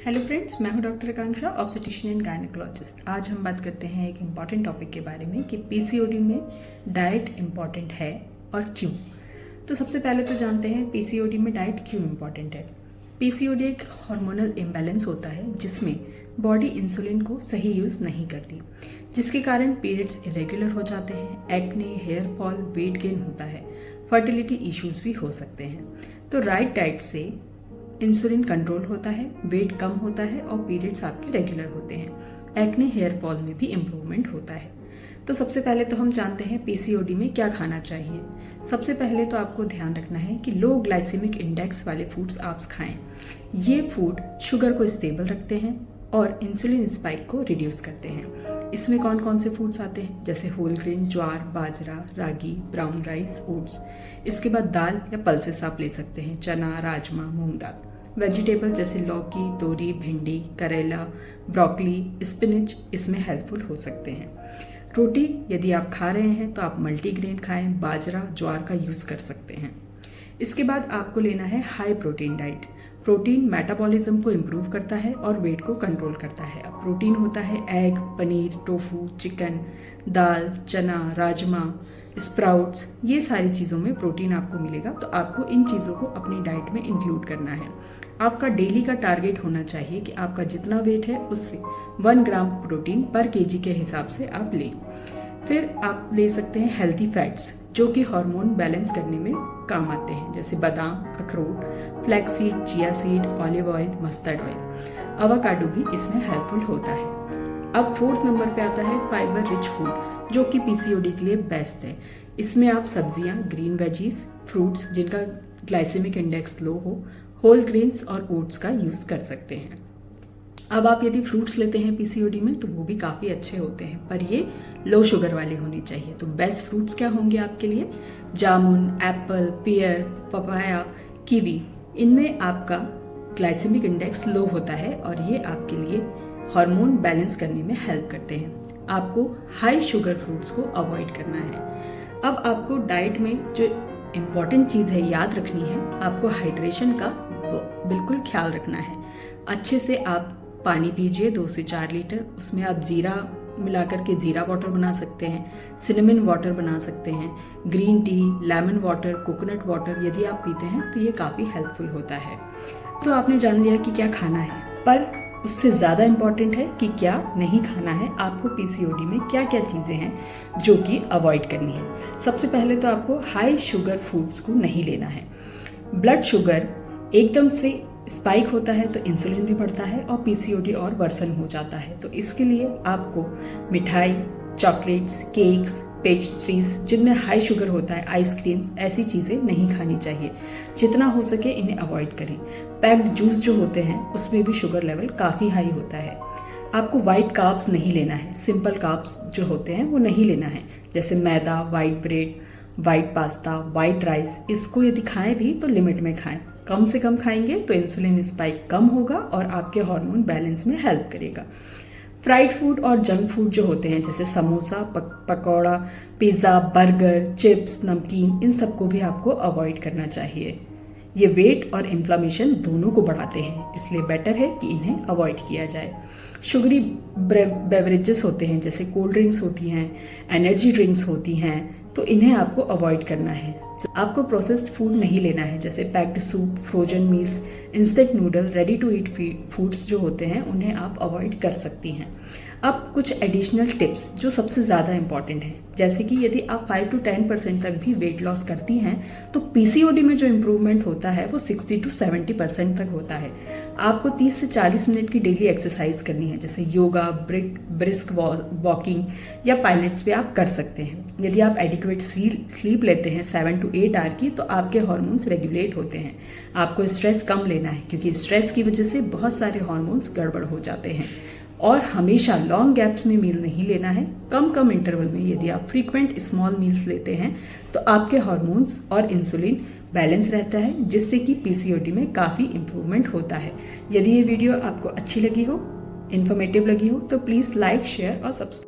Hello friends, मैं हूं doctor Akanksha, obstetrician and gynaecologist. आज हम बात करते हैं एक इम्पॉर्टेंट टॉपिक के बारे में कि पीसीओडी में डाइट इम्पॉर्टेंट है और क्यों। तो सबसे पहले तो जानते हैं पीसीओडी में डाइट क्यों इम्पॉर्टेंट है। पीसीओडी एक हार्मोनल इम्बैलेंस होता है जिसमें बॉडी इंसुलिन को सही यूज़ नहीं करती, जिसके कारण पीरियड्स इरेगुलर हो जाते हैं, acne, hair fall, weight gain होता है, फर्टिलिटी इश्यूज भी हो सकते हैं। तो राइट डाइट से इंसुलिन कंट्रोल होता है, वेट कम होता है और पीरियड्स आपके रेगुलर होते हैं। एक्ने, हेयर फॉल में भी इम्प्रूवमेंट होता है। तो सबसे पहले तो हम जानते हैं पीसीओडी में क्या खाना चाहिए। सबसे पहले तो आपको ध्यान रखना है कि लो ग्लाइसेमिक इंडेक्स वाले फूड्स आप खाएं। ये फूड शुगर को स्टेबल रखते हैं और इंसुलिन स्पाइक को रिड्यूस करते हैं। इसमें कौन कौन से फूड्स आते हैं, जैसे होल ग्रेन, ज्वार, बाजरा, रागी, ब्राउन राइस, ओट्स। इसके बाद दाल या पल्सेस आप ले सकते हैं, चना, राजमा, मूंग दाल। वेजिटेबल जैसे लौकी, तोरी, भिंडी, करेला, ब्रोकली, स्पिनच इसमें हेल्पफुल हो सकते हैं। रोटी यदि आप खा रहे हैं तो आप मल्टीग्रेन खाएं, बाजरा, ज्वार का यूज़ कर सकते हैं। इसके बाद आपको लेना है high protein diet. Protein metabolism को इम्प्रूव करता है और वेट को कंट्रोल करता है। अब प्रोटीन होता है एग, पनीर, टोफू, चिकन, दाल, चना, राजमा, स्प्राउट्स, ये सारी चीज़ों में प्रोटीन आपको मिलेगा। तो आपको इन चीज़ों को अपनी डाइट में इंक्लूड करना है। आपका डेली का टारगेट होना चाहिए कि आपका जितना वेट है उससे 1 ग्राम प्रोटीन पर केजी के हिसाब से आप लें। फिर आप ले सकते हैं हेल्थी फैट्स जो कि हार्मोन बैलेंस करने में काम आते हैं, जैसे बादाम, अखरोट, flaxseed, chia seed, olive oil, mustard oil, avocado भी इसमें हेल्पफुल होता है। अब 4th नंबर पे आता है फाइबर रिच फूड जो कि पीसीओडी के लिए बेस्ट है। इसमें आप सब्जियां, ग्रीन वेजीज, फ्रूट्स जिनका ग्लाइसेमिक इंडेक्स लो हो, होल ग्रेन्स और ओट्स का यूज़ कर सकते हैं। अब आप यदि फ्रूट्स लेते हैं पीसीओडी में तो वो भी काफ़ी अच्छे होते हैं, पर ये लो शुगर वाले होने चाहिए। तो बेस्ट फ्रूट्स क्या होंगे आपके लिए? जामुन, एप्पल, पियर, पपाया, कीवी। इनमें आपका ग्लाइसेमिक इंडेक्स लो होता है और ये आपके लिए हार्मोन बैलेंस करने में हेल्प करते हैं। आपको हाई शुगर फ्रूट्स को अवॉइड करना है। अब आपको डाइट में जो इम्पॉर्टेंट चीज़ है याद रखनी है, आपको हाइड्रेशन का बिल्कुल ख्याल रखना है। अच्छे से आप पानी पीजिए 2 से 4 लीटर। उसमें आप जीरा मिलाकर के जीरा वाटर बना सकते हैं, सिनेमन वाटर बना सकते हैं, green tea, lemon water, coconut water यदि आप पीते हैं तो ये काफ़ी हेल्पफुल होता है। तो आपने जान लिया कि क्या खाना है, पर उससे ज़्यादा इम्पॉर्टेंट है कि क्या नहीं खाना है। आपको पीसीओडी में क्या क्या चीज़ें हैं जो कि अवॉइड करनी है। सबसे पहले तो आपको हाई शुगर फूड्स को नहीं लेना है। ब्लड शुगर एकदम से स्पाइक होता है तो इंसुलिन भी बढ़ता है और पीसीओडी और वर्सन हो जाता है। तो इसके लिए आपको मिठाई, चॉकलेट्स, केक्स, पेस्ट्रीज जिनमें हाई शुगर होता है, आइसक्रीम्स, ऐसी चीज़ें नहीं खानी चाहिए। जितना हो सके इन्हें अवॉइड करें। पैक्ड जूस जो होते हैं उसमें भी शुगर लेवल काफ़ी हाई होता है। आपको वाइट कार्ब्स नहीं लेना है। सिंपल कार्ब्स जो होते हैं वो नहीं लेना है, जैसे मैदा, white bread, white pasta, white rice. इसको यदि खाएं भी तो लिमिट में खाएं। कम से कम खाएंगे तो इंसुलिन स्पाइक कम होगा और आपके हार्मोन बैलेंस में हेल्प करेगा। फ्राइड फूड और जंक फूड जो होते हैं, जैसे samosa, pakora, pizza, burger, chips, नमकीन, इन सबको भी आपको अवॉइड करना चाहिए। ये वेट और इन्फ्लेमेशन दोनों को बढ़ाते हैं, इसलिए बेटर है कि इन्हें अवॉइड किया जाए। शुगरी बेवरेजेस होते हैं, जैसे कोल्ड ड्रिंक्स होती हैं, एनर्जी ड्रिंक्स होती हैं, तो इन्हें आपको अवॉइड करना है। आपको प्रोसेस्ड फूड नहीं लेना है, जैसे packed soup, frozen meals, instant noodle, ready to eat foods जो होते हैं उन्हें आप अवॉइड कर सकती हैं। अब कुछ एडिशनल टिप्स जो सबसे ज़्यादा इंपॉर्टेंट हैं, जैसे कि यदि आप 5 to 10% तक भी वेट लॉस करती हैं तो पीसीओडी में जो इम्प्रूवमेंट होता है वो 60 to 70% तक होता है। आपको 30 से 40 मिनट की डेली एक्सरसाइज करनी है, जैसे योगा, ब्रिस्क वॉकिंग या पायलट्स पे आप कर सकते हैं। यदि आप एडिक्वेट स्लीप लेते हैं 7 to 8 आवर की, तो आपके हार्मोन्स रेगुलेट होते हैं। आपको स्ट्रेस कम लेना है, क्योंकि स्ट्रेस की वजह से बहुत सारे हार्मोन्स गड़बड़ हो जाते हैं। और हमेशा लॉन्ग गैप्स में मील नहीं लेना है। कम कम इंटरवल में यदि आप फ्रीक्वेंट स्मॉल मील्स लेते हैं तो आपके हार्मोन्स और इंसुलिन बैलेंस रहता है, जिससे कि पीसीओडी में काफ़ी इम्प्रूवमेंट होता है। यदि ये वीडियो आपको अच्छी लगी हो, इन्फॉर्मेटिव लगी हो, तो प्लीज़ लाइक, शेयर और सब्सक्राइब।